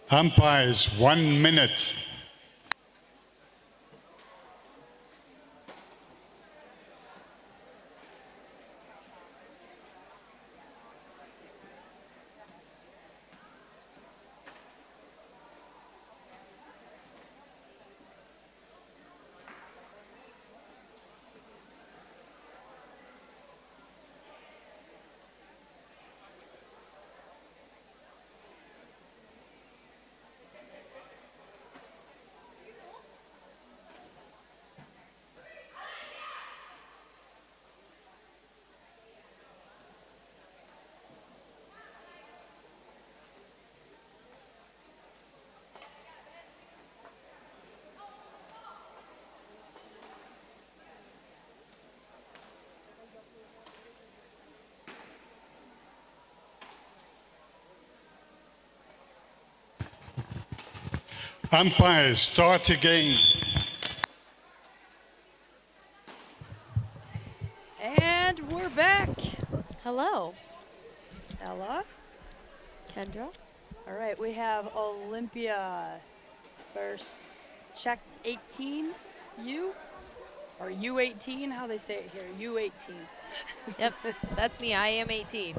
Umpires, 1 minute. Umpires, start again. And we're back. Hello, Ella. Kendra. All right, we have Olympia versus Czech 18 U or U18, how they say it here, U18. Yep, that's me. I am 18.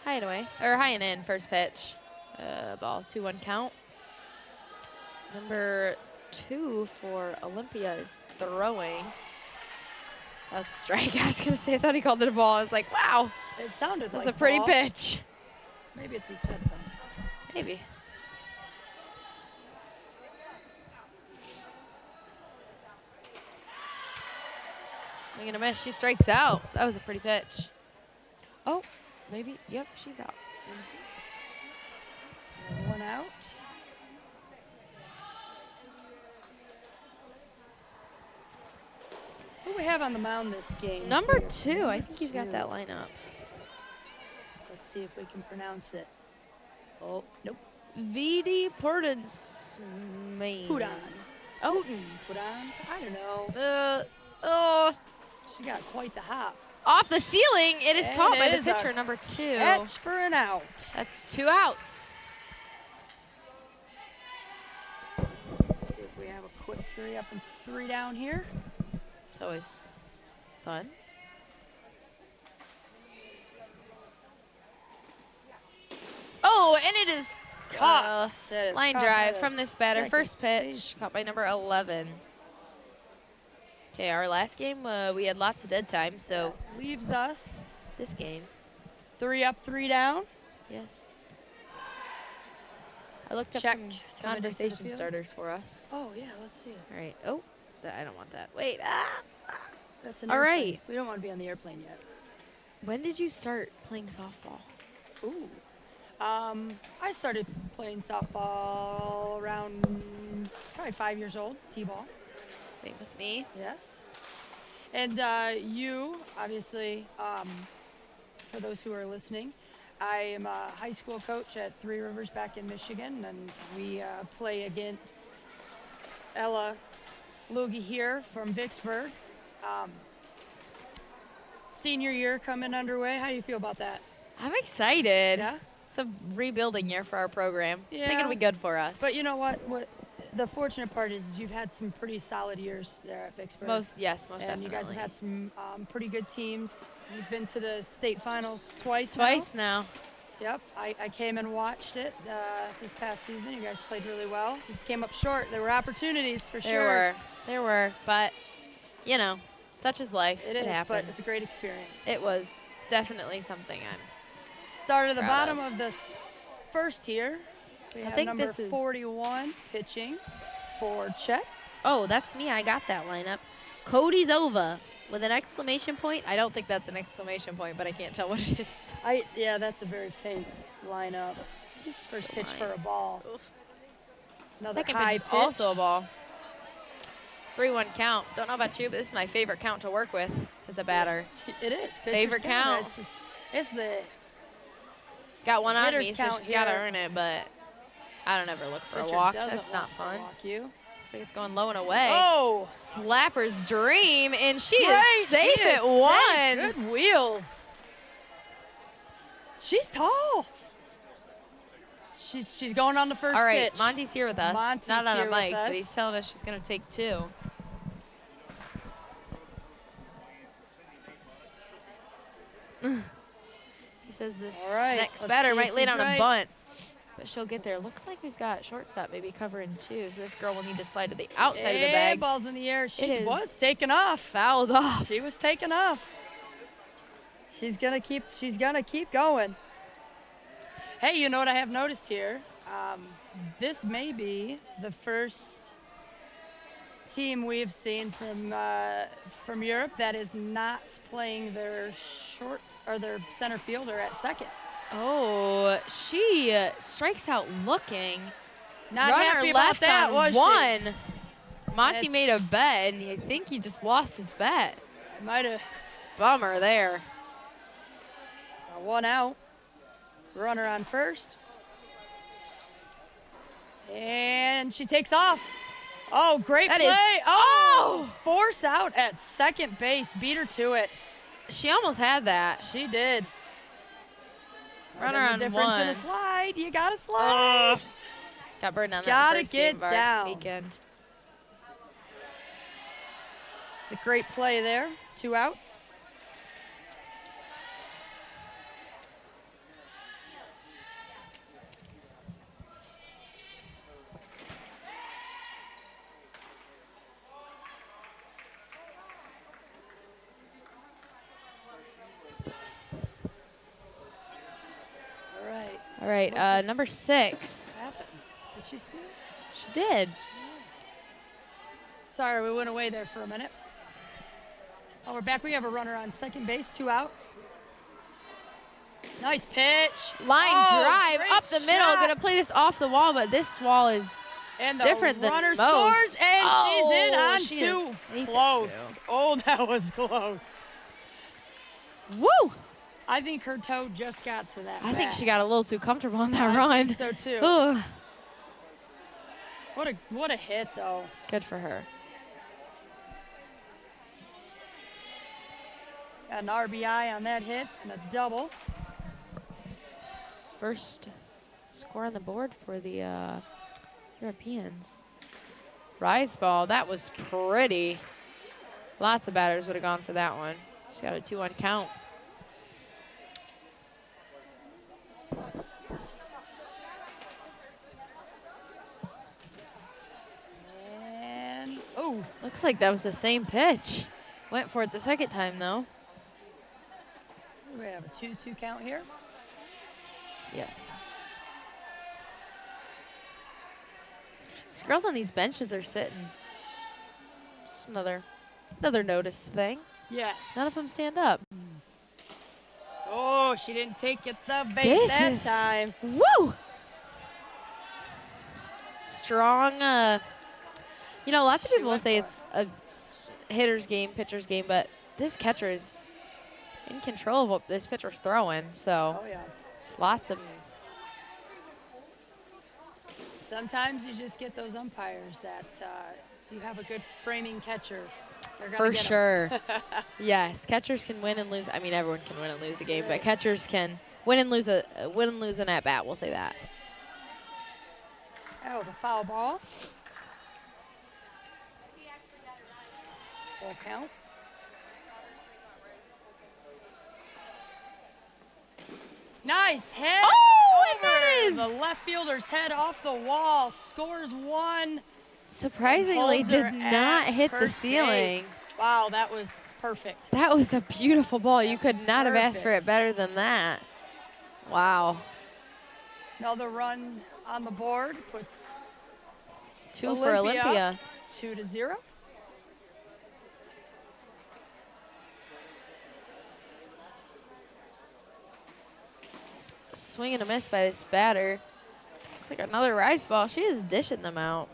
High and away, or high and in, first pitch. Ball, 2-1 count. Number 2 for Olympia is throwing. That was a strike. I was gonna say, I thought he called it a ball. I was like, wow, It sounded that's like a pretty ball. pitch. Maybe it's these headphones. Maybe. Swing and a miss. She strikes out. That was a pretty pitch. Oh, maybe. Yep, she's out. One out. Who we have on the mound this game? Number here? 2. I Number think you've got 2. that lineup. Let's see if we can pronounce it. Oh, nope. VD Portens. Pudan. Oh. Pudan. I don't know. Oh. She got quite the hop. Off the ceiling. It is And caught by it the is a pitcher, number 2. Catch for an out. That's 2 outs. Let's see if we have a quick 3 up and 3 down here. It's always fun. Oh, and it is Caught. That is line caught by drive the from this batter. second First pitch, base. caught by number 11. Okay, our last game, we had lots of dead time, so Leaves us this game, 3 up, 3 down. yes. I looked up Check some coming into the conversation field. starters for us. Oh, yeah, let's see it. All right. Oh, I don't want that. Wait. That's an All airplane. right. We don't want to be on the airplane yet. When did you start playing softball? Ooh. I started playing softball around probably 5 years old, T-ball. Same with me. Yes. And you, obviously, for those who are listening, I am a high school coach at Three Rivers back in Michigan, and we play against Ella Lugie here from Vicksburg. Senior year coming underway. How do you feel about that? I'm excited. Yeah? It's a rebuilding year for our program. I think Yeah. it'll be good for us. But you know what? What the fortunate part is you've had some pretty solid years there at Vicksburg. most and definitely. you guys have had some pretty good teams. You've been to the state finals twice. Twice now. Now. Yep. I came and watched it this past season. You guys played really well. Just came up short. There were opportunities for sure. There were, but you know, such is life. It is, happens. but it's a great experience. It was definitely something I'm. Start at the proud bottom of. of the first here. We have think number this is- 41 pitching for Czech. Oh, that's me. I got that lineup. Cody's Ova with an exclamation point. I don't think that's an exclamation point, but I can't tell what it is. Yeah, that's a very faint lineup. It's just First a pitch line. for a ball. Oof. Another Second high pitch is also a ball. 3-1 count. Don't know about you, but this is my favorite count to work with as a batter. It is. Pitcher's Favorite count. It's the Got one on Hitter's me, so count she's got to here. earn it, but I don't ever look for Pitcher a walk. doesn't That's not want to fun. walk you. Looks like it's going low and away. Oh! Slapper's dream, and she Great, is safe she is at one. safe. Good wheels. She's tall. She's going on the first All right, pitch. Monty's here with us. Monty's Not on here a with mic, but us. he's telling us she's going to take 2. He says this All right, next let's batter see might if lay he's down a right. bunt, but she'll get there. Looks like we've got shortstop maybe covering 2, so this girl will need to slide to the outside of the bag. Ball's in the air. She It is was taken off. Fouled off. She was taken off. She's gonna keep going. Hey, you know what I have noticed here? This may be the first team we've seen from Europe that is not playing their their center fielder at second. Oh, she strikes out looking. Not Runner happy about left that, on was she? 1. Monty It's- made a bet, and I think he just lost his bet. Might have Bummer there. got 1 out. Runner on first. And she takes off. Oh, great That play. is- Oh, force out at second base. Beat her to it. She almost had that. She did. Runner There's a on difference in a 1. slide. You got to slide. Got burned on that Gotta first get game of our down. weekend. It's a great play there. 2 outs. All right, What's number 6. What happened? Did she steal? She did. Sorry, we went away there for a minute. Oh, we're back. We have a runner on second base. 2 outs. Nice pitch. Line Oh, drive great up the middle. shot. Going to play this off the wall, but this wall is And the different than runner most. scores, and she's in Oh, on she is 2. safe at Close. 2. Oh, that was close. Woo! I think her toe just got to that. I think bat. she got a little too comfortable on that I run. think so too. Ugh. What a hit though. Good for her. Got an RBI on that hit and a double. First score on the board for the Europeans. Rise ball, that was pretty. Lots of batters would have gone for that one. She got a 2-1 count. And oh, Looks like that was the same pitch. Went for it the second time though. we have a 2-2 count here. Yes. These girls on these benches are sitting. Just another noticed thing. Yes. None of them stand up. Oh, she didn't take it the bait This that is- time. Woo! Strong, you know, lots of people will went say for it's a hitter's game, pitcher's game, but this catcher is in control of what this pitcher's throwing, so Oh yeah. lots of Sometimes you just get those umpires that you have a good framing catcher. They're gonna for get 'em. sure. Yes, catchers can win and lose. I mean, everyone can win and lose a game, but catchers can win and lose an at bat. We'll say that. That was a foul ball. Full count. Nice hit. Oh, and over that is the left fielder's head off the wall. Scores 1. surprisingly Holds her did not at hit the first ceiling. base. Wow, that was perfect. That was a beautiful ball. You could not have asked for Perfect. it better than that. Wow. Another run on the board puts 2 for Olympia. 2-0. Swing and a miss by this batter. Looks like another rise ball. She is dishing them out.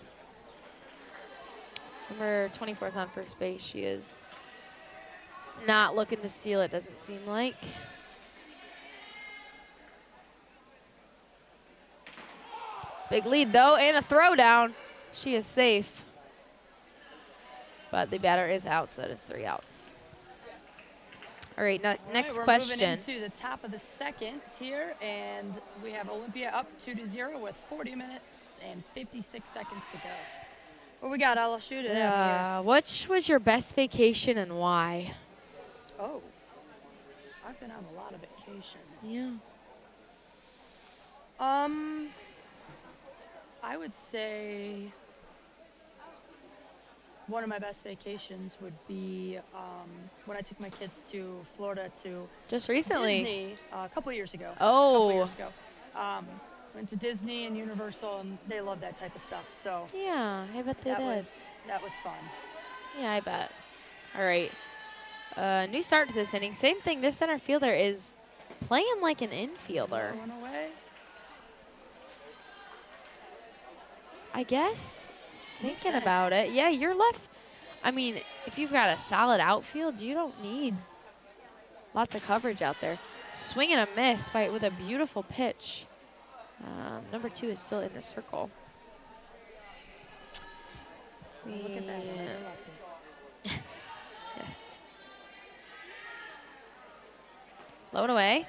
Number 24 is on first base. She is not looking to steal it, doesn't seem like. Big lead, though, and a throwdown. She is safe. But the batter is out, so it is 3 outs. All right, next we're question. Moving into the top of the second here, and we have Olympia up 2-0 with 40 minutes and 56 seconds to go. What we got? I'll shoot it out here. Which was your best vacation and why? Oh, I've been on a lot of vacations. Yeah. I would say one of my best vacations would be when I took my kids to Florida to Just recently. Disney a couple years ago. Oh. A couple years ago. Went to Disney and Universal, and they love that type of stuff. So Yeah, I bet they did. That was fun. Yeah, I bet. All right. New start to this inning. Same thing. This center fielder is playing like an infielder. Going away. I guess. Makes Thinking sense. about it. Yeah, you're left. I mean, if you've got a solid outfield, you don't need lots of coverage out there. Swing and a miss with a beautiful pitch. Number 2 is still in the circle. Look at that. Yes. Low and away.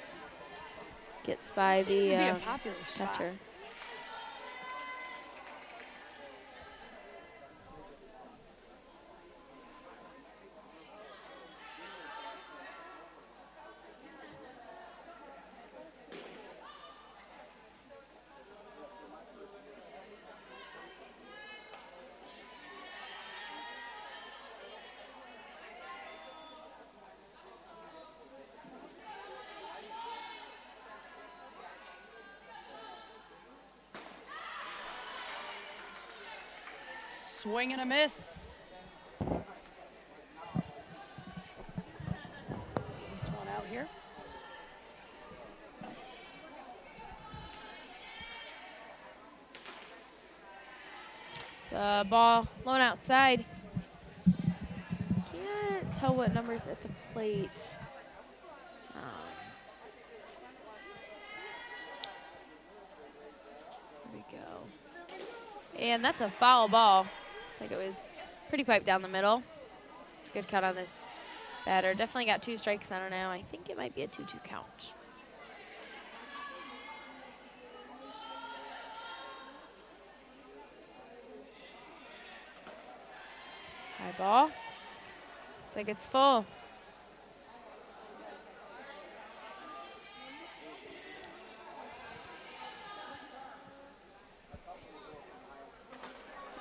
Gets by Seems to be a the popular spot. catcher. Swing and a miss. This one out here. It's a ball blown outside. Can't tell what number's at the plate. Here we go. And that's a foul ball. Looks like it was pretty piped down the middle. It's a good count on this batter. Definitely got 2 strikes on her now. I think it might be a 2-2 count. High ball. Looks like it's full.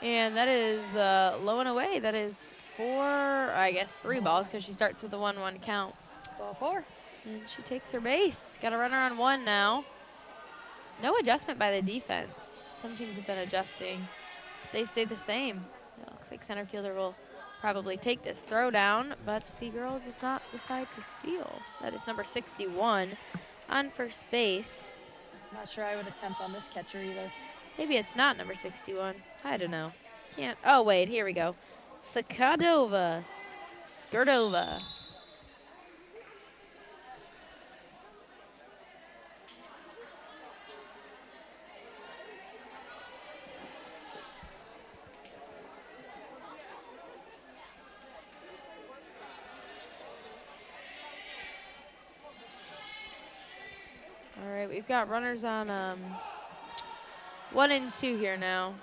And that is low and away. That is 3 balls because she starts with a 1-1 count. Ball 4. And she takes her base. Got a runner on 1 now. No adjustment by the defense. Some teams have been adjusting. They stay the same. It looks like center fielder will probably take this throw down, but the girl does not decide to steal. That is number 61 on first base. Not sure I would attempt on this catcher either. Maybe it's not number 61. I don't know. Can't. Oh, wait. Here we go. Skrdova. All right, we've got runners on 1 and 2 here now.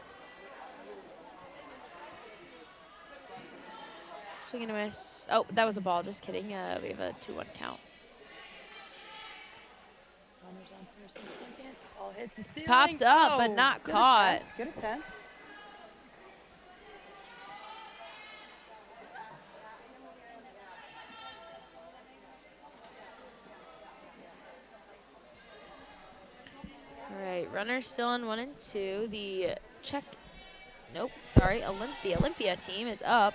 Swing and a miss. Oh, that was a ball. Just kidding. We have a 2-1 count. Runners on first and second. Ball hits the ceiling. Popped up, but not good caught. Attempt. Good attempt. All right, runners still on 1 and 2. The Czech, the Olympia team is up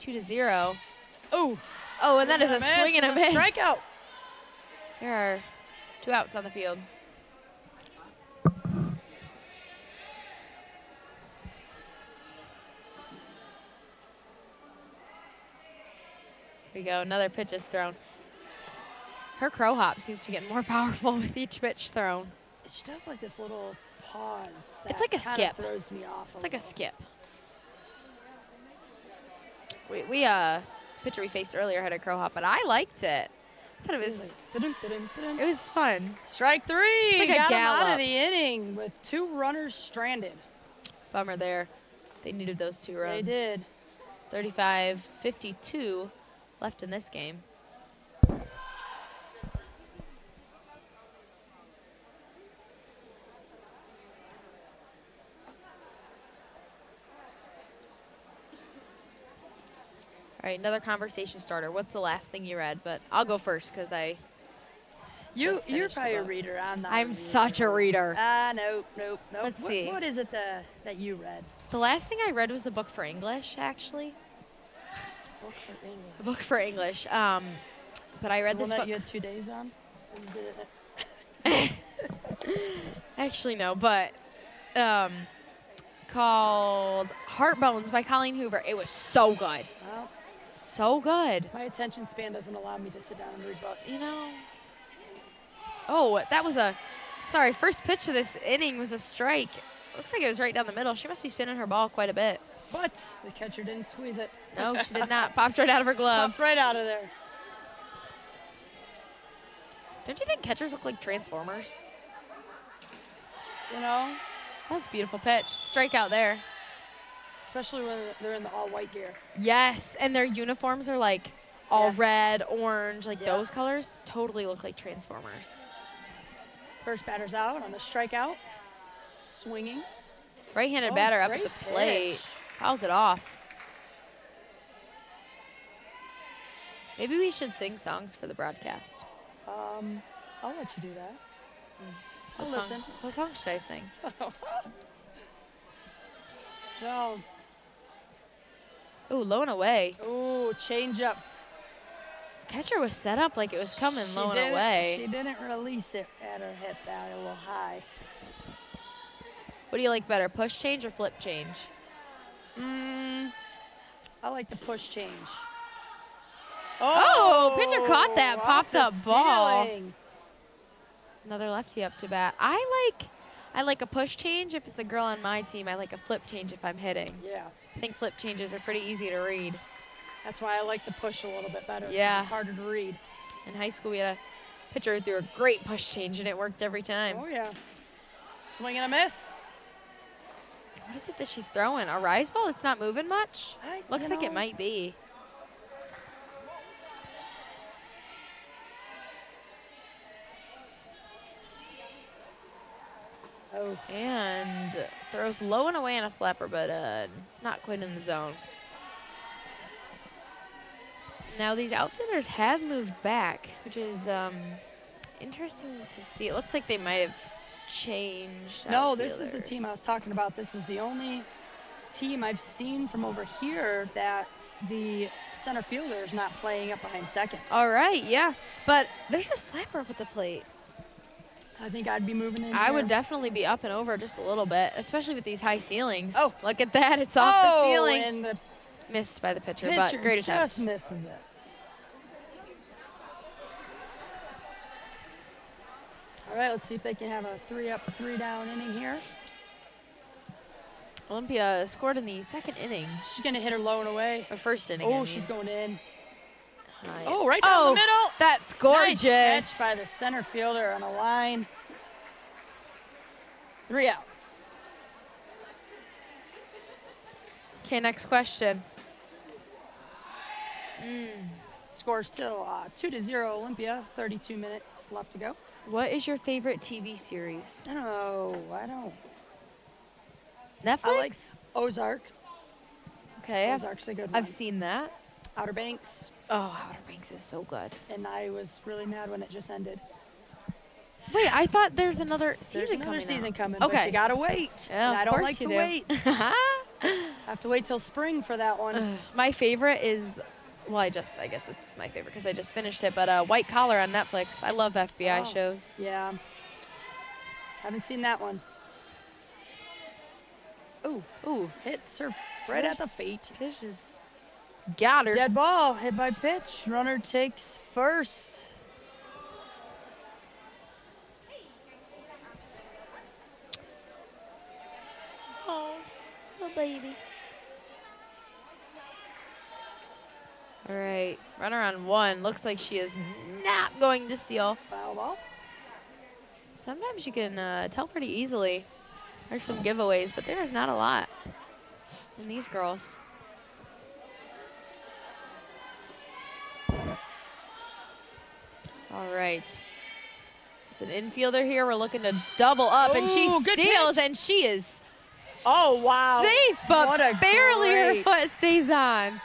2-0. Oh, and that is a swing and a miss. Strikeout. There are 2 outs on the field. Here we go, another pitch is thrown. Her crow hop seems to be getting more powerful with each pitch thrown. She does like this little pause. It's that like a kinda skip. Throws me off. It's like a little. skip. Pitcher we faced earlier had a crow hop, but I liked it. I thought it was, Dun, dun, dun, dun. it was fun. Strike 3. It's like a Got him out gallop. of the inning with 2 runners stranded. Bummer there. They needed those 2 runs. They did. 35-52 left in this game. All right, another conversation starter. What's the last thing you read? But I'll go first because You're finished the probably a book. reader. I'm not. I'm such a reader. Nope. Let's What- see. What is it that you read? The last thing I read was a book for English, actually. Book for English. A book for English. But I read The this one that book. you had 2 days on. And you did it. Actually, no, but called Heartbones by Colleen Hoover. It was so good. Well, So good. my attention span doesn't allow me to sit down and read books. You know. Oh, that was sorry, first pitch of this inning was a strike. Looks like it was right down the middle. She must be spinning her ball quite a bit. But the catcher didn't squeeze it. No, she did not. Popped right out of her glove. Popped right out of there. Don't you think catchers look like Transformers? You know, That was a beautiful pitch. Strikeout there. especially when they're in the all-white gear. Yes, and their uniforms are like all Yeah. red, orange, like Yeah. those colors. Totally look like Transformers. First batter's out on the strikeout. Swinging. Right-handed Oh, batter up at great the plate. pitch. Fouls it off. Maybe we should sing songs for the broadcast. I'll let you do that. I'll What song- listen. What song should I sing? No. Ooh, low and away. Ooh, change up. Catcher was set up like it was coming low and She away. didn't release it at her hip down a little high. What do you like better, push change or flip change? I like the push change. Oh, pitcher caught that off popped the up ball. ceiling. Another lefty up to bat. I like a push change if it's a girl on my team. I like a flip change if I'm hitting. Yeah, I think flip changes are pretty easy to read. that's why I like the push a little bit better. 'cause Yeah. It's harder to read. In high school, we had a pitcher who threw a great push change, and it worked every time. Oh, yeah. Swing and a miss. What is it that she's throwing? A rise ball that's not moving much? Looks You like it know, might be. Oh, And throws low and away on a slapper, but not quite in the zone. Now these outfielders have moved back, which is interesting to see. It looks like they might have changed. no, this is the outfielders. team I was talking about. This is the only team I've seen from over here that the center fielder is not playing up behind second. All right, yeah. But there's a slapper up at the plate. I think I'd be moving in I would here. definitely be up and over just a little bit, especially with these high ceilings. Oh. Look at that. It's off the ceiling. And the Missed by the pitcher, pitcher but great attempt. just misses it. All right, let's see if they can have a 3-up, 3-down inning here. Olympia scored in the second inning, She's going to hit her low and away. or first inning. I Oh, mean. she's going in. High. Oh, right down the middle. That's gorgeous. Nice catch by the center fielder on a line. 3 outs. Okay, next question. Score still 2-0 Olympia. 32 minutes left to go. What is your favorite TV series? I don't know. Netflix? I like Ozark. Okay, Ozark's a good one. I've seen that. Outer Banks. Oh, Outer Banks is so good. And I was really mad when it just ended. Wait, I thought there's another season There's another coming season out. coming, but Okay. you gotta wait. Yeah, and of I don't course like you to do. wait. I have to wait till spring for that one. My favorite is, well, I guess it's my favorite because I just finished it, but White Collar on Netflix. I love FBI Oh. shows. Yeah. Haven't seen that one. Ooh, Ooh, hits her right at the feet. Fish is got her. Dead ball, hit by pitch. Runner takes first. baby. All right, runner on 1. Looks like she is not going to steal. Foul ball. Sometimes you can tell pretty easily. There's some giveaways, but there's not a lot in these girls. All right. It's an infielder here. We're looking to double up, and she Ooh, good steals, pitch. and she is Safe, but what a barely her great- foot stays on.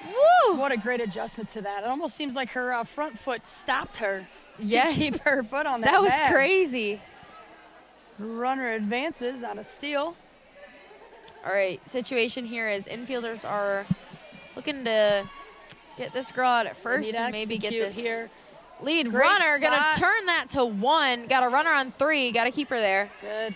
Woo! What a great adjustment to that. It almost seems like her front foot stopped her Yes. to keep her foot on that That was bag. crazy. Runner advances on a steal. All right, situation here is infielders are looking to get this girl out at first Need to and maybe get execute this here. lead Great runner. Gonna spot. turn that to 1. Got a runner on 3. Got to keep her there. Good.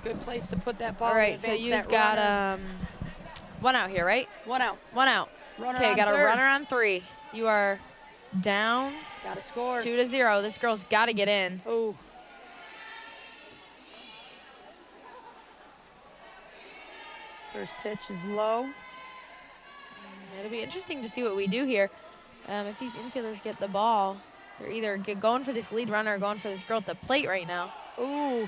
Good place to put that ball. All and right, so advance you've that got runner. 1 out here, right? 1 out. 1 out. Runner Okay, on got a third. runner on 3. You are down Got to score. 2-0. This girl's got to get in. Oh. First pitch is low. It'll be interesting to see what we do here. If these infielders get the ball, they're either going for this lead runner or going for this girl at the plate right now. Ooh.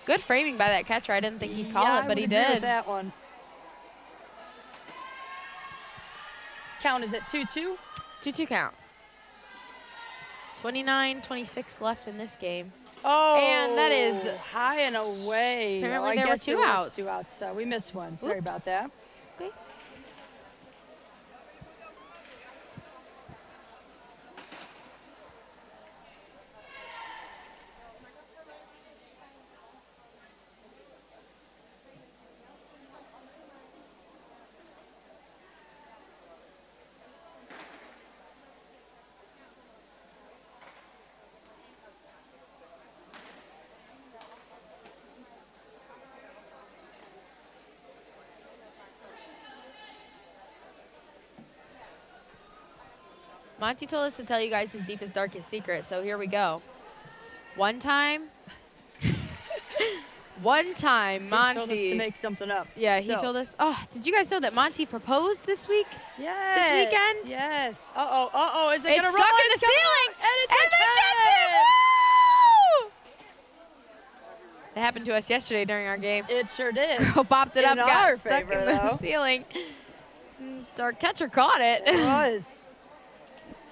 Good framing by that catcher. I didn't think he'd call Yeah, it, but I he would agree with did. that one. Count is at 2-2. 2-2 count. 29-26 left in this game. Oh, And that is high and away. apparently I there were guess 2 it was outs. 2 outs. So we missed one. Sorry Oops. about that. Okay. Monty told us to tell you guys his deepest, darkest secret, so here we go. One time, He Monty. told us to make something up. Yeah, he So- told us. Oh, did you guys know that Monty proposed this week? Yes. weekend? Yes. Uh-oh. Is it It's going to roll? stuck in the It's coming ceiling, out, and it's and a they catch catch. it! Woo! That happened to us yesterday during our game. It sure did. Girl popped it In up, got our stuck favor, in the though. ceiling. Our catcher caught it. It was.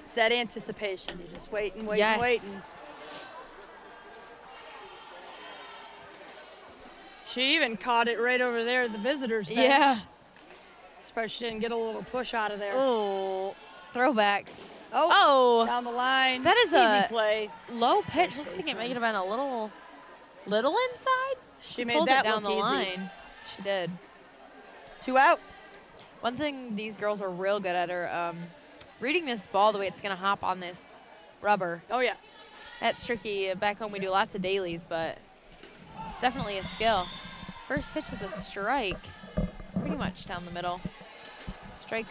It's that anticipation. You just wait and wait Yes. and waiting. She even caught it right over there at the visitors bench. Yeah. Surprised she didn't get a little push out of there. Oh, throwbacks. Oh, Oh, down the line. that is easy a play. low pitch. First Looks like it baseman. might have been a little inside. She made Pulled that it down the look easy. line. She did. 2 outs. One thing these girls are real good at are reading this ball the way it's going to hop on this rubber. Oh, yeah. That's tricky. Back home we do lots of dailies, but it's definitely a skill. First pitch is a strike, pretty much down the middle. Strike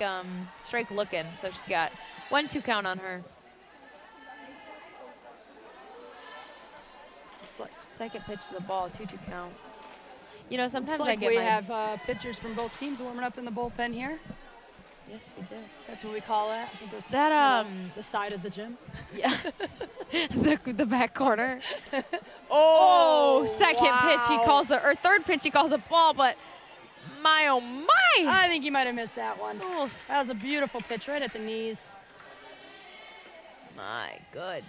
looking, so she's got 1-2 count on her. It's like, Second pitch is a ball, 2-2 count. You know, sometimes looks like I get we my... have pitchers from both teams warming up in the bullpen here. Yes, we do. That's what we call that. I think it's That, the side of the gym. Yeah. the back corner. Oh, Second pitch he wow. calls or third pitch he calls a ball, but my oh my! I think he might have missed that one. Oh, That was a beautiful pitch right at the knees. my goodness.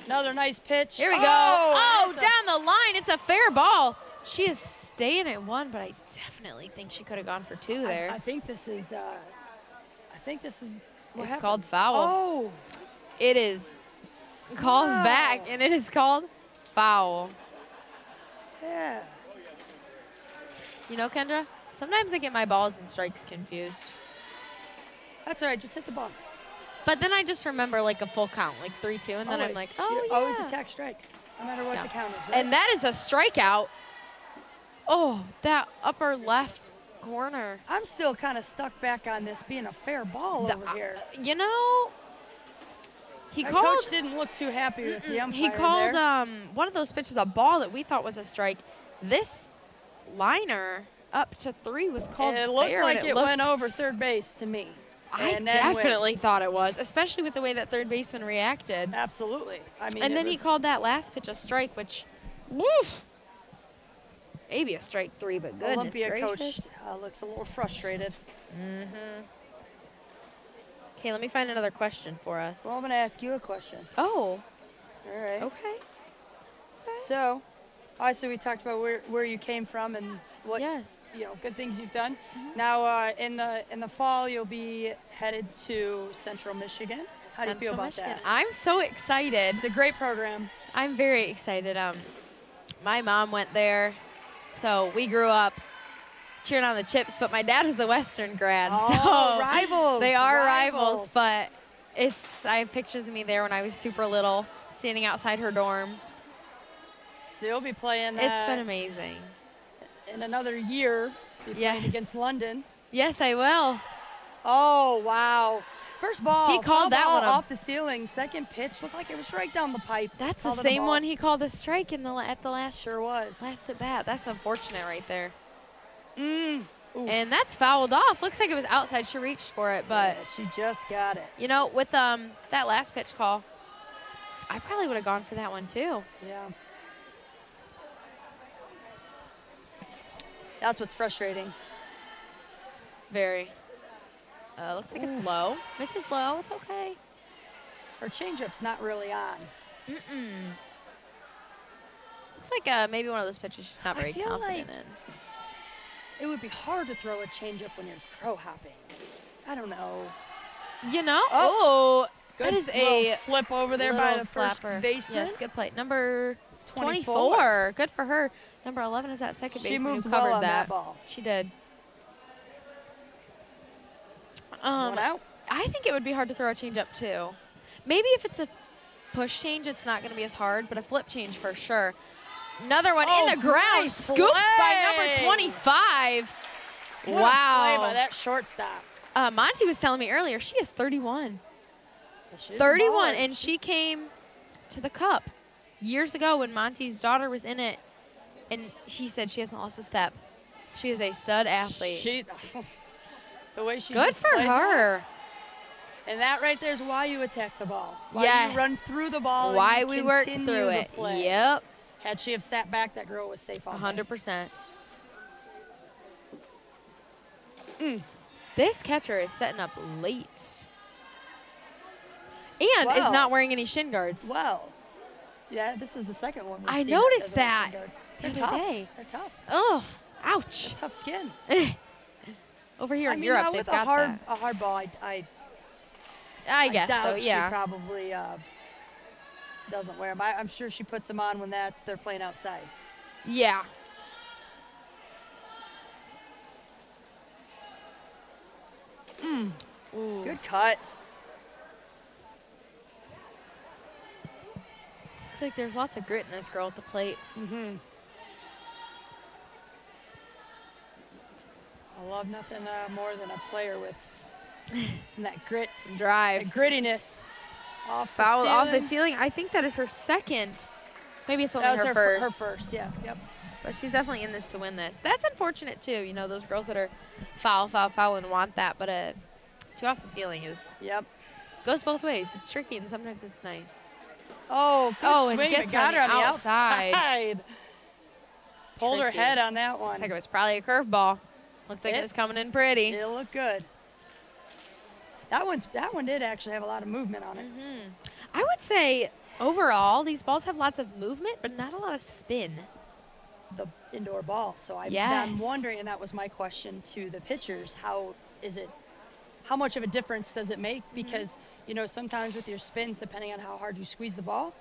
Another nice pitch. Here we go. Oh, that's a- down the line. It's a fair ball. She is staying at 1, but I definitely think she could have gone for 2 there. I think this is. What It's happened? called foul. Oh, It is called Wow. back, and it is called foul. yeah. You know, Kendra, sometimes I get my balls and strikes confused. That's all right. Just hit the ball. But then I just remember like a full count, like 3-2, and then I'm Always. like, oh, You yeah. always attack strikes, no matter what Yeah. the count is. Right? And that is a strikeout. Oh, that upper left corner. I'm still kind of stuck back on this being a fair ball over here. You know, My called. coach didn't look too happy with the umpire He called there. one of those pitches a ball that we thought was a strike. This liner up to 3 was called It looked fair, like and it looked went over third base to me. I And then went- definitely thought it was, especially with the way that third baseman reacted. Absolutely. I mean, And it then he was- called that last pitch a strike, which, woof, maybe a strike 3, but goodness Olympia gracious. coach looks a little frustrated. Okay, let me find another question for us. Well, I'm going to ask you a question. Oh, All right. okay. So, obviously, we talked about where you came from and what Yes. good things you've done. Now, in the fall, you'll be headed to Central Michigan. How do you feel Central about Michigan. that? I'm so excited. It's a great program. I'm very excited. My mom went there, so we grew up cheering on the Chips, but my dad was a Western grad, Oh, so rivals. they are rivals, but I have pictures of me there when I was super little, standing outside her dorm. So you'll be playing It's been amazing. in another year. You're playing Yes. against London. Yes, I will. Oh, wow. First ball. He called foul that ball one a- off the ceiling. Second pitch looked like it was right down the pipe. That's the Called it a same ball. one he called a strike in at the last Sure was. last at bat. That's unfortunate right there. Ooh. And that's fouled off. Looks like it was outside. She reached for it, but Yeah, she just got it. you know, with that last pitch call, I probably would have gone for that one too. Yeah. That's what's frustrating. Very. Looks like it's low. Misses low. It's okay. Her changeup's not really on. Looks like maybe one of those pitches she's not I very feel confident like- in. It would be hard to throw a changeup when you're crow hopping. I don't know. You know? Oh, Oh, that Good is a little flip over there by little the first slapper. baseman. Yes, good play. Number 24. 24. Good for her. Number 11 is that second She baseman moved who well covered on that ball. She did. One out. I think it would be hard to throw a change up too. Maybe if it's a push change, it's not going to be as hard, but a flip change for sure. Another one in the ground, nice scooped by number play. 25. What a Wow. play by that shortstop. Monty was telling me earlier, she is 31. She's a 31, baller. and she came to the Cup years ago when Monty's daughter was in it, and she said she hasn't lost a step. She is a stud athlete. She, the way she Good just for played that. her. And that right there is why you attack the ball. Why Yes. you run through the ball. and Why you we work continue through the it. play. Yep, Had she have sat back, that girl was safe on 100%. This catcher is setting up late. And is Wow. not wearing any shin guards. Well, yeah, this is the second one. we've I seen noticed doesn't have that shin guards. the They're other tough. day. They're tough. Ugh, ouch. Tough skin. Over here I in mean, Europe, now they've with got a hard ball, I guess doubt so, yeah. she probably doesn't wear them. I'm sure she puts them on when they're playing outside. Yeah. Ooh. Good cut. Looks like there's lots of grit in this girl at the plate. Mm-hmm. I love nothing more than a player with some of that grit, Some drive. that grittiness. Off the Foul off the ceiling. ceiling. I think that is her second. Maybe it's only That was her her first. first, yeah. Yep. But she's definitely in this to win this. That's unfortunate too. You know, those girls that are foul, and want that, but two off the ceiling Yep. goes both ways. It's tricky and sometimes it's nice. Oh, good Oh, and swing. gets but got her her on on the the outside. outside. Pulled her Tricky. head on that one. Looks like it was probably a curveball. Looked like it was coming in pretty. It looked good. That one did actually have a lot of movement on it. I would say overall these balls have lots of movement, but not a lot of spin. The indoor ball. So I'm Yes. wondering, and that was my question to the pitchers, how much of a difference does it make? Because, sometimes with your spins, depending on how hard you squeeze the ball,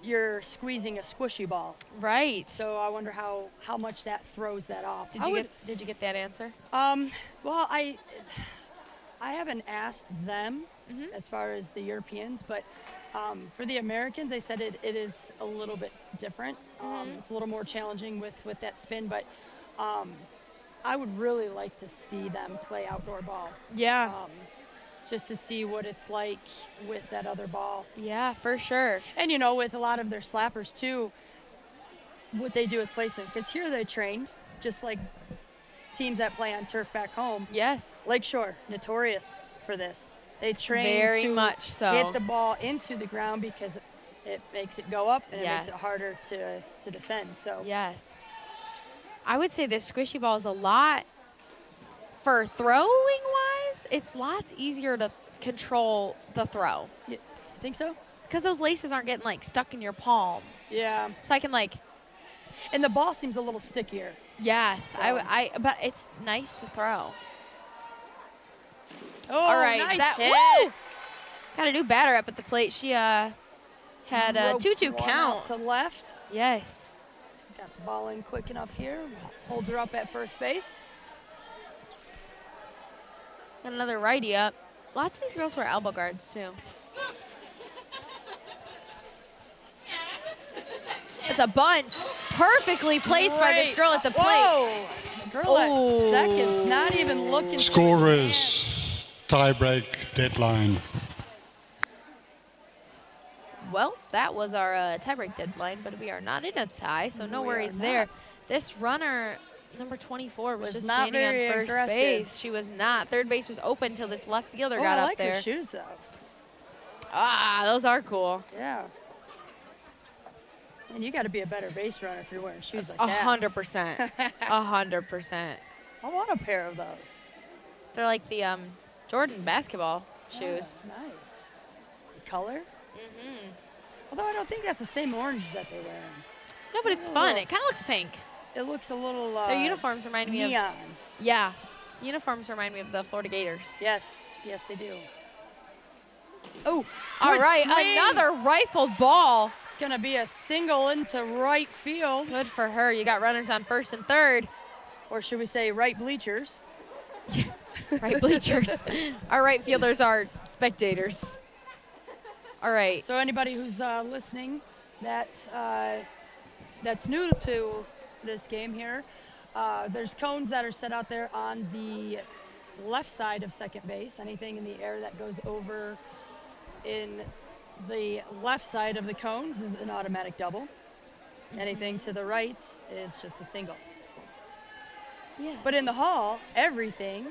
you're squeezing a squishy ball. Right. So I wonder how much that throws that off. Did you get that answer? Well, I haven't asked them Mhm. as far as the Europeans, but for the Americans, they said it is a little bit different. It's a little more challenging with that spin, but I would really like to see them play outdoor ball. Yeah. just to see what it's like with that other ball. Yeah, for sure. And, you know, with a lot of their slappers, too, what they do with placement. Because here they trained, just like teams that play on turf back home. Yes. Lakeshore, notorious for this. They train Very to much so. hit the ball into the ground because it makes it go up and it makes it Yes. harder to defend. So Yes. I would say this squishy ball is a lot, for throwing wise, it's lots easier to control the throw. you think so? Because those laces aren't getting like stuck in your palm. Yeah. So I can like, And the ball seems a little stickier. yes, So- but it's nice to throw. Oh, All right, nice that- hit. woo! Got a new batter up at the plate. She had a Ropes 2-2 one count. out to left. Yes. Got the ball in quick enough here. Holds her up at first base. Got another righty up. Lots of these girls wear elbow guards too. It's a bunt. Perfectly placed by this Great. girl at the plate. Whoa. The girl Oh. at second's not even looking. Scorers, tiebreak deadline. Well, that was our tiebreak deadline, but we are not in a tie, so no We are worries not. there. This runner, number 24, was just not standing on very first aggressive. base. She was not. Third base was open until this left fielder Oh, got I up like there. her shoes though. Ah, those are cool. Yeah. And you got to be a better base runner if you're wearing shoes like that. 100%. 100%. I want a pair of those. They're like the Jordan basketball shoes. Oh, nice. The color? Mm-hmm. Although I don't think that's the same orange that they're wearing. No, but it's fun. It kind of looks pink. It looks a little Their uniforms remind me of, neon. yeah, uniforms remind me of the Florida Gators. Yes, yes they do. Oh, All good right, swing. another rifled ball. It's going to be a single into right field. Good for her. You got runners on first and third. Or should we say right bleachers? Right bleachers. Our right fielders are spectators. All right. So anybody who's listening that's new to this game here, there's cones that are set out there on the left side of second base. Anything in the air that goes over in the left side of the cones is an automatic double. Anything to the right is just a single. Yeah. But in the hall, everything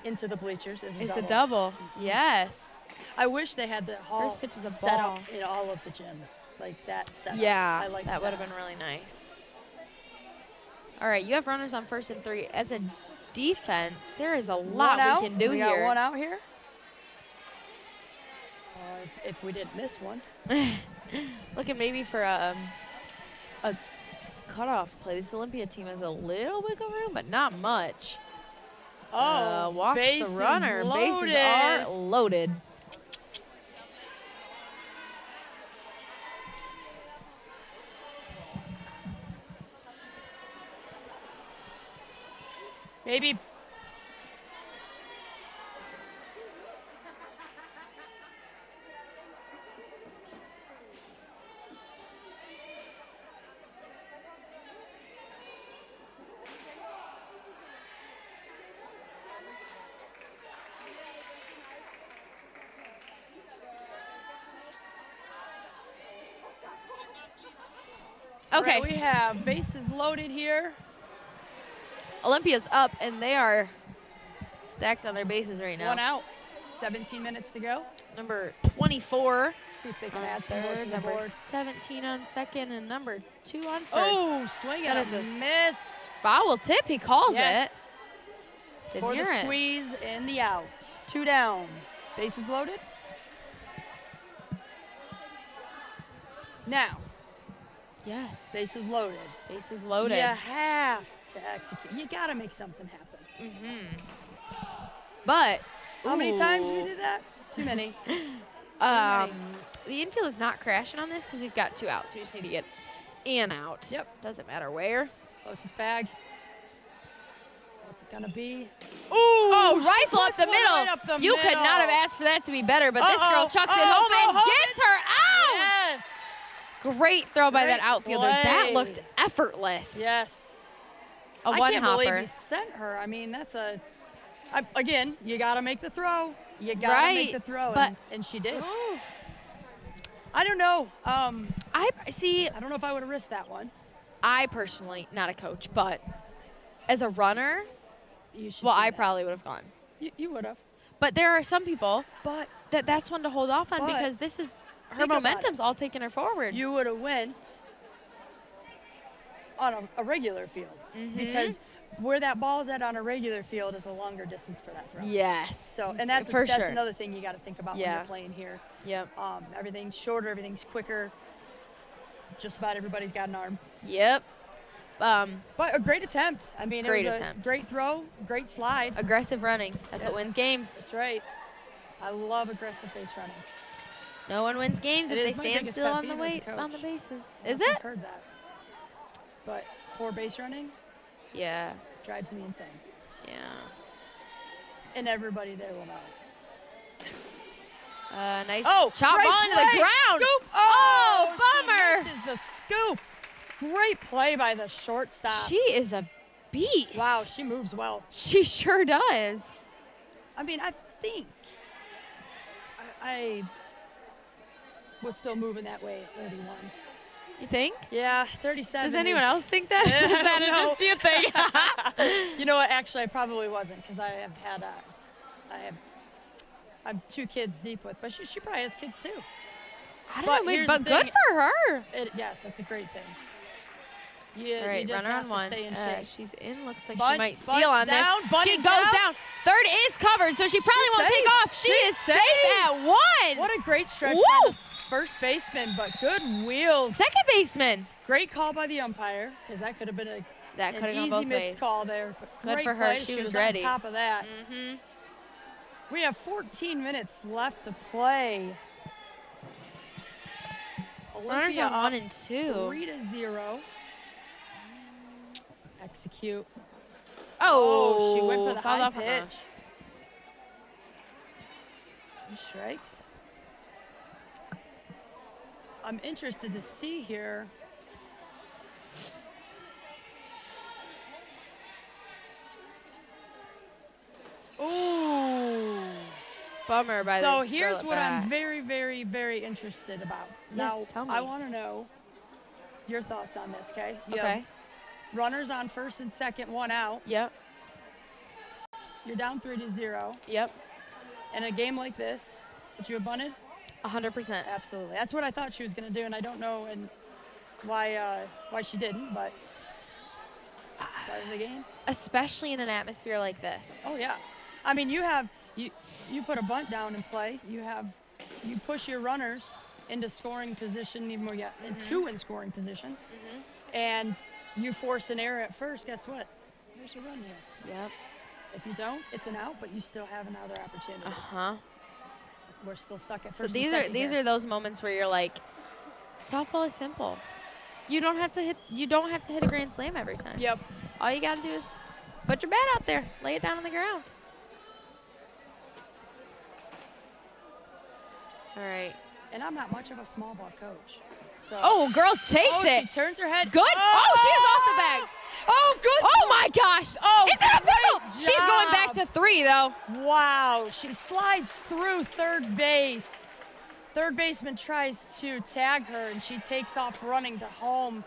into the bleachers is a It's double. a double. Yes. I wish they had the hall First pitch is a set ball. up in all of the gyms, like that setup. Yeah, I like that would have been really nice. All right, you have runners on first and three. As a defense, there is a lot we can do we here. got one out here. If we didn't miss one. Looking maybe for a cutoff play. This Olympia team has a little wiggle room, but not much. Walks the bases runner. Bases loaded. are loaded. Maybe. Okay. Right, we have bases loaded here. Olympia's up, and they are stacked on their bases right now. One out. 17 minutes to go. Number 24 See if they can on add some more to third, the number board. 17 on second, and number 2 on first. Oh, swing That and is a a miss. Foul tip, he calls Yes. it. Didn't For the hear it. squeeze and the out. 2 down. Bases loaded. Now, Yes. bases loaded. Bases loaded. You have to execute. You got to make something happen. Mm-hmm. But How many times we ooh, did that? Too many. the infield is not crashing on this because we've got 2 outs. We just need to get an out. Yep. Doesn't matter where. Closest bag. What's it going to be? Oh, she rifle up puts the one middle. right up the You could not have middle. asked for that to be better, but this girl chucks it Uh-oh. home Go and home. gets her out. Yes. Great throw by that Great outfielder. That play. looked effortless. Yes. A I one can't believe hopper. he sent her. I mean, that's again, you got to make the throw. You gotta make the throw, and she did. Ooh. I don't know. I don't know if I would have risked that one. I personally, not a coach, but as a runner, I probably would have gone. You would have. But there are some people But that's one to hold off on because this is her momentum's all taking her forward. You would have went on a regular field because where that ball is at on a regular field is a longer distance for that throw. Yes. So, and that's another thing you got to think about when you're playing here. Yep. Everything's shorter, everything's quicker. Just about everybody's got an arm. Yep. But a great attempt. I mean, great it was attempt. a great throw, great slide. Aggressive running. That's what wins games. That's right. I love aggressive base running. No one wins games if they stand still on the bases. Is it? I've heard that. But poor base running drives me insane. Yeah. And everybody there will know. Nice chop ball into the ground. Scoop. Bummer. This is the scoop. Great play by the shortstop. She is a beast. Wow, she moves well. She sure does. I mean, I think I was still moving that way at 31. You think? Yeah, 37. Does anyone else think that? Is that just you think? You know what? Actually, I probably wasn't because I'm 2 kids deep with, but she probably has kids too. I don't know, but good for her. Yes, that's a great thing. All right, you just runner have on to one. stay in shape. She's in. Looks like Bunt, she might steal on down, this. She goes down. Third is covered, so she probably won't take off. She is safe at 1. What a great stretch by the first baseman, but good wheels. Second baseman. Great call by the umpire, because that could have been an easy missed call there. But good for her. She was ready. On top of that. We have 14 minutes left to play. Runners on 1 and 2. 3-0. Execute. Oh, she went for the high off pitch. 2 strikes. I'm interested to see here. Ooh. Bummer by So here's what I'm very, very, very interested about. Yes, tell me. I want to know your thoughts on this, okay? Okay. Runners on first and second, 1 out. Yep. You're down 3-0. Yep. In a game like this, would you have bunted? 100%. Absolutely. That's what I thought she was going to do, and I don't know why she didn't, but it's part of the game. Especially in an atmosphere like this. Oh, yeah. I mean, you put a bunt down in play. You push your runners into scoring position, even more yet, and 2 in scoring position, and you force an error at first. Guess what? There's a run here. Yep. If you don't, it's an out, but you still have another opportunity. We're still stuck at first. So these are those moments where you're like, softball is simple. You don't have to hit a grand slam every time. Yep. All you got to do is put your bat out there, lay it down on the ground. All right. And I'm not much of a small ball coach. So. Oh, girl takes it. She turns her head. Good. Oh, she is off the bag. Oh, good. Oh, my gosh. Oh, it's in a pickle. She's going back to 3, though. Wow. She slides through third base. Third baseman tries to tag her, and she takes off running to home.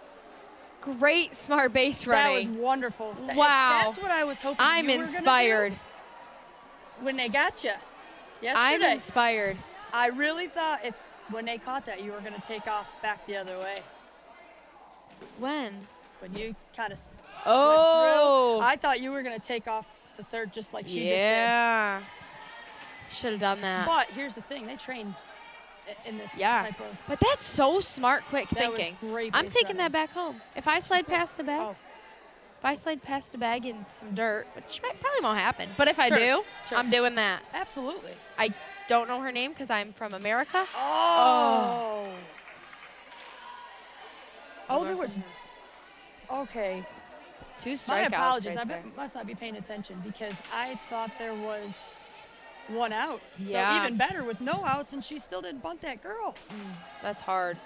Great smart base running. That was wonderful. Wow. That's what I was hoping I'm you were inspired. gonna do when they got you yesterday. I'm inspired. I really thought when they caught that, you were going to take off back the other way. When you kind of went through, I thought you were going to take off to third just like she just did. Yeah. Should have done that. But here's the thing. They train in this type of... But that's so smart, quick thinking. Was great I'm base taking running. that back home. If I slide past a bag, in some dirt, which probably won't happen, but if I do, I'm doing that. Absolutely. I don't know her name because I'm from America. Oh, there was... Okay. 2 strikeouts. My apologies. Right there. Must not be paying attention because I thought there was 1 out. Yeah. So even better with no outs, and she still didn't bunt that girl. That's hard.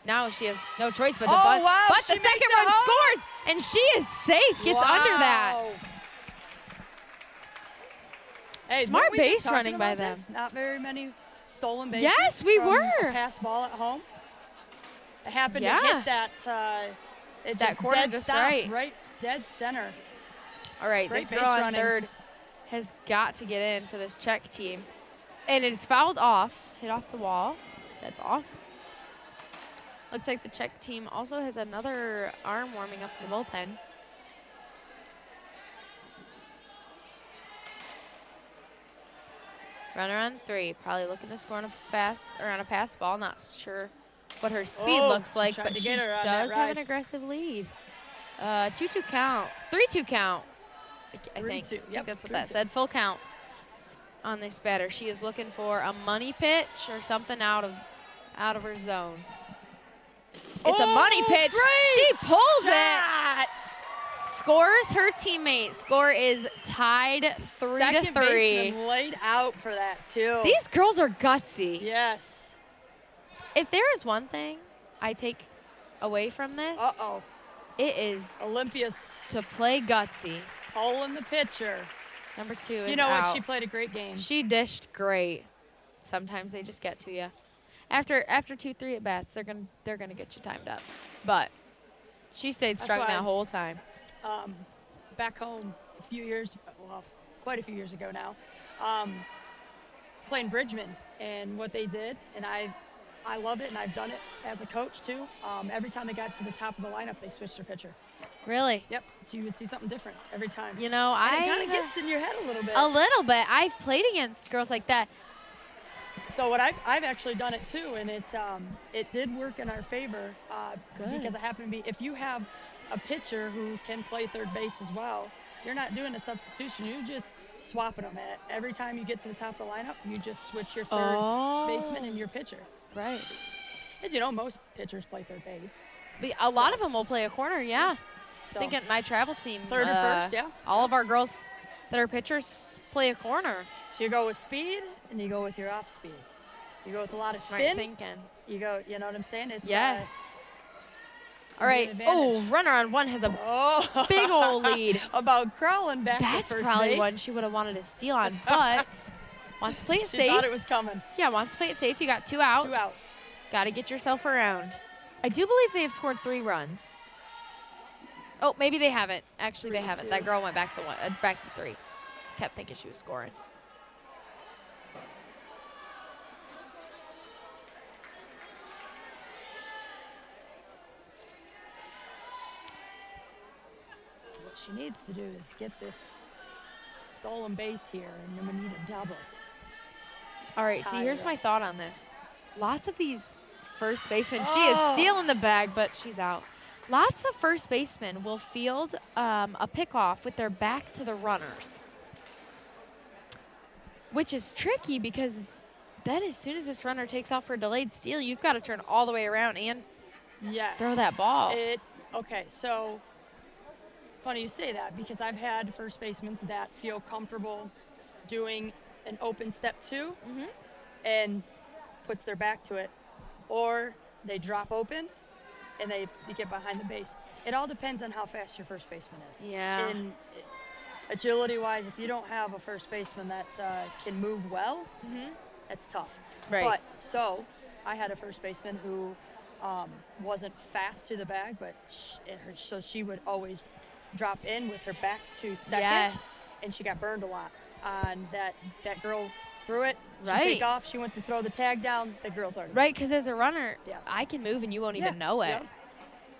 Now she has no choice but to bunt. Wow, but the second run scores, and she is safe. Gets under that. Hey, Smart weren't we just base talking running by about them. this? Not very many stolen bases. Yes, we from were. A pass ball at home. It happened Yeah. to hit that. It That just corner dead just stopped, right. Dead center. All right, Great this base girl on running. third has got to get in for this Czech team. And it's fouled off, hit off the wall, dead ball. Looks like the Czech team also has another arm warming up in the bullpen. Runner on three, probably looking to score on a pass ball. Not sure what her speed looks she like, tried but to she get her on does that have an rise. aggressive lead. 2-2 count, 3-2 count. I think. 3-2, I yep, think that's what that 3-2. said. Full count on this batter. She is looking for a money pitch or something out of her zone. It's a money pitch. She pulls it. Scores her teammate. Score is tied 3-3. Second baseman laid out for that too. These girls are gutsy. Yes. If there is one thing I take away from this, it is Olympia's to play gutsy. pulling the pitcher. Number 2 is You know out. what? She played a great game. She dished great. Sometimes they just get to you. After 2-3 at bats, they're gonna get you timed up. But she stayed strong that whole time. Back home quite a few years ago now, playing Bridgman and what they did, and I love it, and I've done it as a coach too. Every time they got to the top of the lineup, they switched their pitcher. Really? Yep. So you would see something different every time. You know, and it kind of gets in your head a little bit. A little bit. I've played against girls like that. So what I've actually done it too, and it did work in our favor because it happened to be, if you have a pitcher who can play third base as well, you're not doing a substitution. You're just swapping them. Every time you get to the top of the lineup, you just switch your third baseman and your pitcher. Right. As you know, most pitchers play third base. But a lot of them will play a corner, yeah. So, I think at my travel team, third or first, yeah. all of our girls that are pitchers play a corner. So you go with speed, and you go with your off speed. You go with a lot of Smart spin. thinking. You go, you know what I'm saying? It's yes. All right. Oh, runner on one has a big old lead. About crawling back to first That's probably base. one she would have wanted to steal on, but wants to play it safe. She thought it was coming. Yeah, wants to play it safe. You got 2 outs. 2 outs. Got to get yourself around. I do believe they have scored 3 runs. Oh, maybe they haven't. Actually, they haven't. That girl went back to 3. Kept thinking she was scoring. What she needs to do is get this stolen base here, and then we need a double. All right, see, here's my thought on this. Lots of these first basemen, she is Oh. stealing the bag, but she's out. Lots of first basemen will field a pickoff with their back to the runners, which is tricky because then as soon as this runner takes off for a delayed steal, you've got to turn all the way around and throw that ball. Okay, so funny you say that because I've had first basemen that feel comfortable doing an open step 2 and puts their back to it, or they drop open and they get behind the base. It all depends on how fast your first baseman is. Yeah. And agility-wise, if you don't have a first baseman that can move well, that's tough. Right. But so I had a first baseman who wasn't fast to the bag, but so she would always drop in with her back to second. Yes. And she got burned a lot. And that girl threw it. She Right. take off. She went to throw the tag down. The girl's already. Right, because as a runner, Yeah. I can move and you won't even know it. Yeah.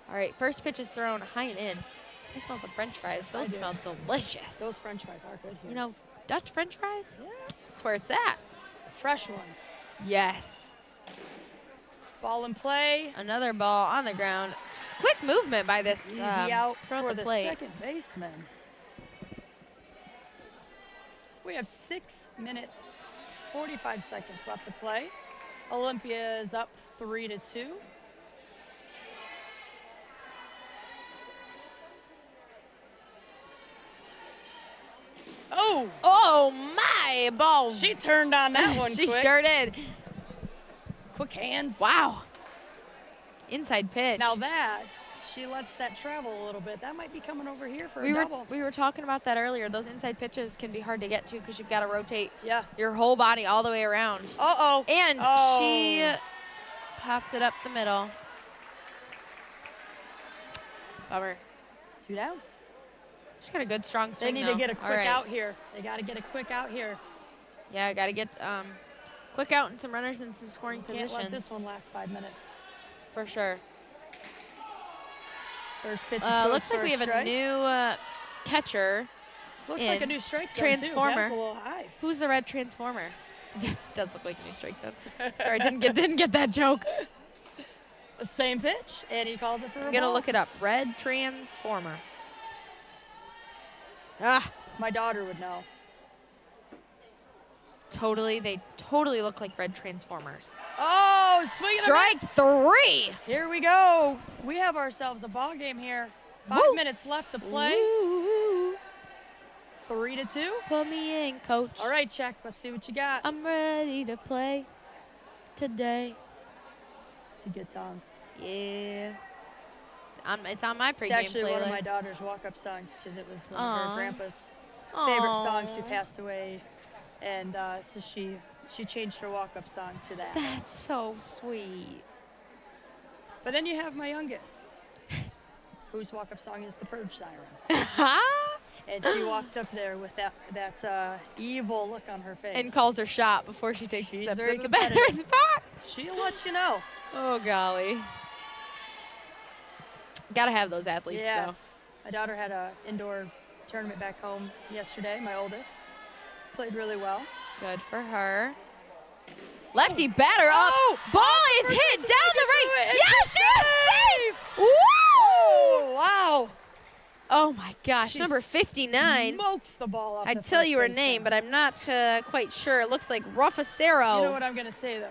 All right, first pitch is thrown high and in. It smells like French fries. Those do. smell delicious. Those French fries are good here. You know, Dutch French fries? Yes. That's where it's at. The fresh ones. Yes. Ball in play. Another ball on the ground. Just quick movement by this Easy out throw for at the the plate. second baseman. We have 6 minutes, 45 seconds left to play. Olympia is up 3-2. Oh my ball. She turned on that one She quick. sure did. Quick hands. Wow. Inside pitch. Now that, she lets that travel a little bit. That might be coming over here for a double. We were talking about that earlier. Those inside pitches can be hard to get to because you've got to rotate your whole body all the way around. Uh-oh. And she pops it up the middle. Bummer. 2 down. She's got a good, strong swing, They need to get a quick out here. They got to get a quick out here. Yeah, got to get quick out and some runners in some scoring positions. Can't let this one last 5 minutes. For sure. First pitch is looks like we have a new catcher. Looks like a new strike zone, Transformer. too. That's a little high. Who's the red transformer? Does look like a new strike zone. Sorry, didn't get that joke. The same pitch, and he calls it for a ball. I'm gonna look it up. Red transformer. My daughter would know. They totally look like red transformers. Oh, swing and a Strike miss. 3. Here we go. We have ourselves a ball game here. 5 minutes left to play. Woo. 3-2. Put me in, coach. All right, Czech. Let's see what you got. I'm ready to play today. It's a good song. Yeah. It's on my pregame It's actually playlist. one of my daughter's walk-up songs because it was one of her Aw. grandpa's favorite songs who Aw. passed away. And so she changed her walk-up song to that. That's so sweet. But then you have my youngest, whose walk-up song is the Purge Siren. And she walks up there with that evil look on her face. And calls her shot before she takes She's steps very into the better competitive. spot. She'll let you know. Oh, golly. Gotta have those athletes, Yes. My daughter had an indoor tournament back home yesterday, my oldest. Played really well. though. Good for her. Lefty batter up. Ball is hit down the right. Yes, she's safe. Woo! Oh, wow. Oh, my gosh. She Number 59. Smokes the ball off I'd the tell first you her baseline. name, but I'm not quite sure. It looks like Rufacero. You know what I'm going to say, though?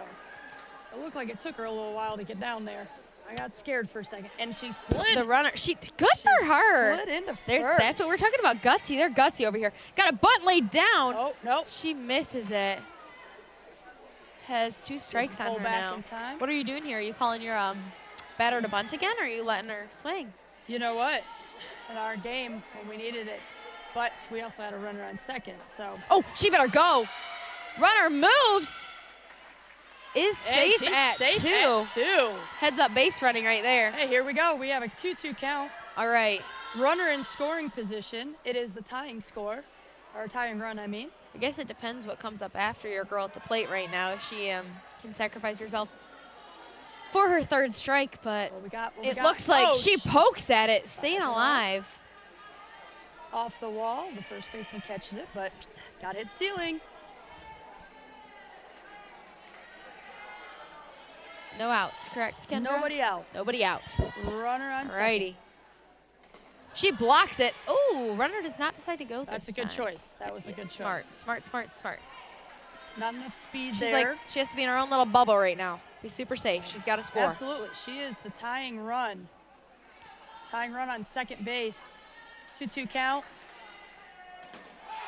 It looked like it took her a little while to get down there. I got scared for a second. And she slid. The runner. Good for her. Slid into That's first. what we're talking about. Gutsy. They're gutsy over here. Got a bunt laid down. Oh, nope. She misses it. Has 2 strikes on Pull her back now. in time. What are you doing here? Are you calling your batter to bunt again, or are you letting her swing? You know what? In our game, when we needed it, but we also had a runner on second, so. Oh, she better go. Runner moves. Is Hey, safe she's at safe 2. at 2. Heads up base running right there. Hey, here we go. We have a 2-2 count. All right. Runner in scoring position. It is the tying score, or tying run, I mean. I guess it depends what comes up after your girl at the plate right now. If she can sacrifice herself for her 3rd strike, but What we got? it looks like Oh, she pokes at it, staying That's all alive. off the wall. The first baseman catches it, but got hit ceiling. No outs, correct, Kendra? Nobody out. Nobody out. Runner on Alrighty. She blocks it. Oh, runner does not decide to go this That's a good time. choice. That was a good Smart, choice. smart. Not enough speed She's there. like, she has to be in her own little bubble right now. Be super safe. She's got to score. Absolutely. She is the tying run. Tying run on second base. 2-2 count.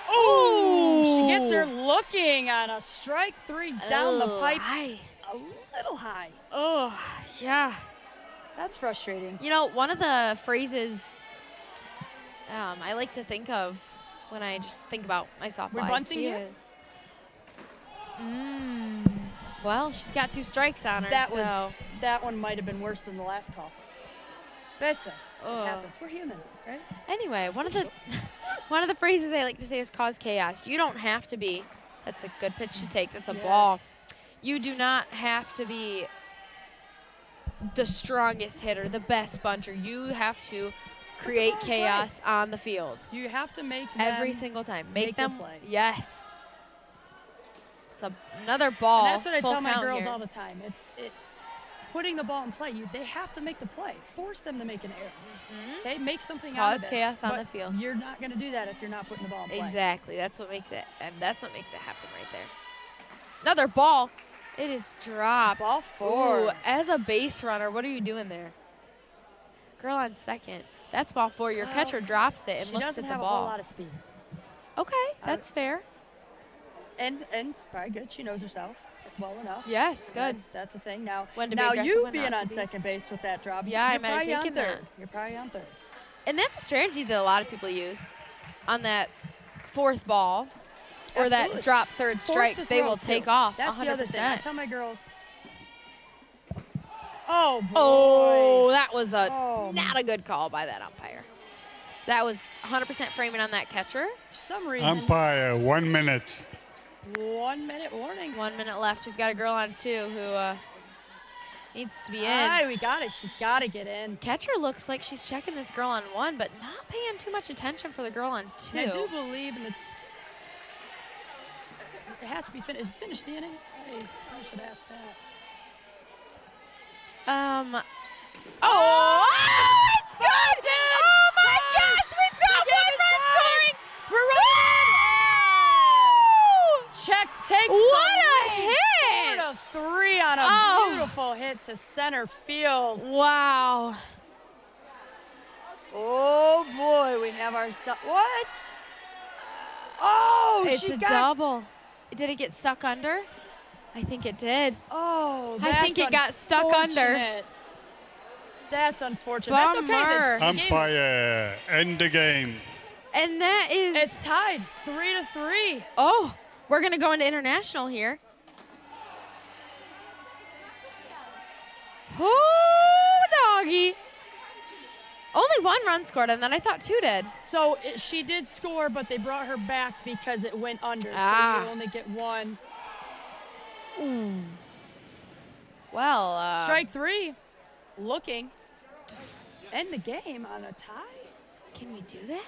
Ooh! She gets her looking on a strike 3 down the pipe. High. A little high. Oh, yeah. That's frustrating. You know, one of the phrases I like to think of when I just think about my softball We're bunting IQ here? is, well, she's got 2 strikes on her, That one might have been worse than the last call. That's it. Oh. It happens. We're human, right? Anyway, one of the phrases I like to say is cause chaos. You don't have to be. That's a good pitch to take. That's a ball. You do not have to be the strongest hitter, the best bunter. You have to create chaos on the field. You have to make Every them single time. make Make the them play. Yes. It's another ball. And that's what I full tell my count girls here. all the time. Putting the ball in play. They have to make the play. Force them to make an error. Okay, make something out Cause of it. chaos on But the field. You're not going to do that if you're not putting the ball in play. Exactly. That's what makes it happen right there. Another ball. It is dropped. Ball 4. Ooh, as a base runner, what are you doing there? Girl on second. That's ball 4. Your catcher drops it and She looks doesn't at the have a whole ball. lot of speed. Okay, that's fair. And it's probably good. She knows herself. well enough. Yes, good. That's the thing. Now, When to be now aggressive, you when being not to on be. second base with that drop. Yeah, I you're might have probably on taken third. that. You're probably on third. And that's a strategy that a lot of people use on that fourth ball or that Absolutely. drop third Force strike. the They throw, will too. take off 100%. That's the other thing. I tell my girls. Oh, boy. Oh, that was a Oh. not a good call by that umpire. That was 100% framing on that catcher. For some reason, Umpire, 1 minute. 1 minute warning. 1 minute left. We've got a girl on 2 who needs to be in. Aye, we got it. She's got to get in. Catcher looks like she's checking this girl on 1, but not paying too much attention for the girl on 2. And I do believe in the. It has to be finished. Is it finished the inning? I should ask that. Oh, it's good! Oh my gosh, we've got one run scoring! We're running! Czech takes What the a lead. hit! 4-3 on a Oh. beautiful hit to center field. Wow. Oh boy, we have our what? Oh, It's she a got. double. Did it get stuck under? I think it did. Oh, I think that's it got stuck under. unfortunate. That's unfortunate. That's okay. Bummer. The game- Umpire, end the game. And that is. It's tied 3-3. Oh, we're going to go into international here. Oh, doggy. Only 1 run scored, and then I thought 2 did. So she did score, but they brought her back because it went under. Ah. So you only get 1. Ooh. Well, Strike 3. Looking. End the game on a tie. Can we do that?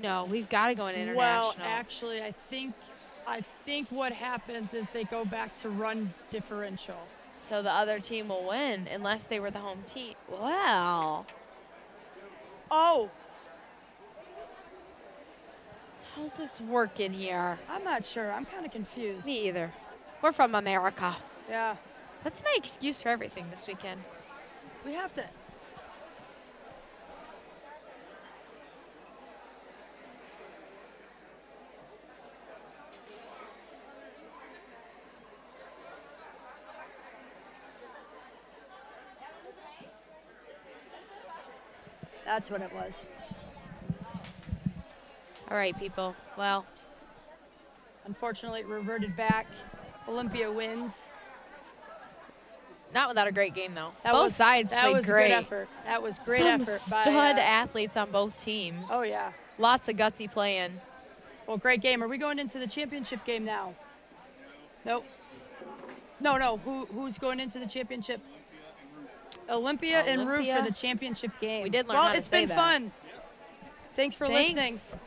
No, we've got to go into Well, international. actually, I think what happens is they go back to run differential. So the other team will win unless they were the home team. Well, Oh, how's this working here? I'm not sure. I'm kind of confused. Me either. We're from America. Yeah. That's my excuse for everything this weekend. We have to. That's what it was. All right, people. Well, Unfortunately, it reverted back. Olympia wins. not without a great game, though. That Both was, sides that played was great. Good effort. That was great Some effort stud by. athletes on both teams. Oh yeah. Lots of gutsy playing. Well, great game. Are we going into the championship game now? Nope. No. Who's going into the championship? Olympia and Roof Olympia. for the championship game. We did learn well, how to it's say been that. fun. Thanks for listening. Thanks.